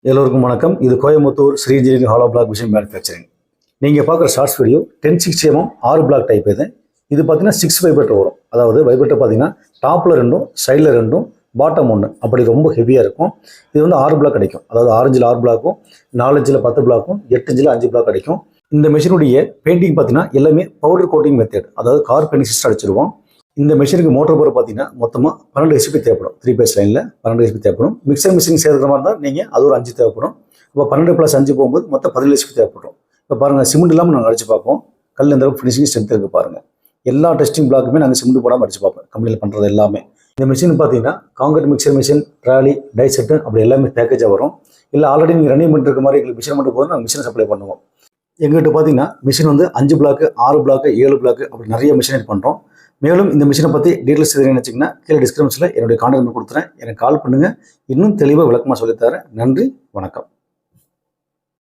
எல்லோருக்கும் வணக்கம். இது Coimbatore Sri engineering hollow block machine manufacturing. நீங்கள் பார்க்குற shorts video 1060 mm 6 block type இது பார்த்தீங்கன்னா 6 வைப்ரேட்டர் வரும். அதாவது வைப்ரேட்டர் பார்த்தீங்கன்னா டாப்பில் 2, சைடில் 2, பாட்டம் 1 அப்படி ரொம்ப ஹெவியாக இருக்கும். இது வந்து 6 பிளாக் கிடைக்கும். அதாவது 6 இன்ச்சில் 6 பிளாக்கும், 4 இன்ச்சில் 10 பிளாக்கும், 8 இன்ச்சில் 5 பிளாக் கிடைக்கும். இந்த மிஷினுடைய பெயிண்டிங் பார்த்தீங்கன்னா எல்லாமே பவுடர் கோட்டிங் மெத்தட், அதாவது கார் பெயிண்டிங் சிஸ்டம் அடிச்சிருவோம். இந்த மிஷினுக்கு மோட்டர் பவர் பார்த்தீங்கன்னா மொத்தமாக 12 HP தேவைப்படும். 3 பேஸ் லைனில் 12 HP தேவைப்படும். மிக்சர் மிஷின் சேர்க்கிற மாதிரி தான் நீங்கள் அது ஒரு 5 தேவைப்படும். இப்போ 12 + 5 போகும்போது மொத்தம் 17 HP தேவைப்படும். இப்போ பாருங்கள், சிமெண்ட் இல்லாமல் நாங்கள் அடிச்சு பார்ப்போம். கல் எந்த அளவுக்கு ஃபினிஷிங் ஸ்ட்ரென்த் இருக்குது பாருங்கள். எல்லா டெஸ்டிங் பிளாக்குமே நாங்கள் சிமெண்ட் போடாமல் அடிச்சு பார்ப்போம். கம்பெனியில் பண்ணுறது எல்லாமே. இந்த மிஷின் பார்த்தீங்கன்னா concrete mixer machine, trolley, die set அப்படி எல்லாமே பேக்கேஜாக வரும். இல்லை ஆல்ரெடி நீங்கள் ரன்னிங் பண்ணிருக்க மாதிரி எங்களுக்கு மிஷின் மட்டும் போதும், நாங்கள் மிஷினை சப்ளை பண்ணுவோம். எங்கள்கிட்ட பார்த்தீங்கன்னா மிஷின் வந்து 5 பிளாக்கு, 6 பிளாக்கு, 7 பிளாக்கு அப்படி நிறைய மிஷினரி பண்ணுறோம். மேலும் இந்த மிஷினை பற்றி டீட்டெயில்ஸ் எதுன்னு நினச்சிங்கன்னா கீழே டிஸ்கிரிப்ஷனில் என்னுடைய கான்டாக்ட் நம்பர் கொடுத்துறேன். எனக்கு கால் பண்ணுங்கள். இன்னும் தெளிவாக விளக்கமாக சொல்லித்தரேன். நன்றி, வணக்கம்.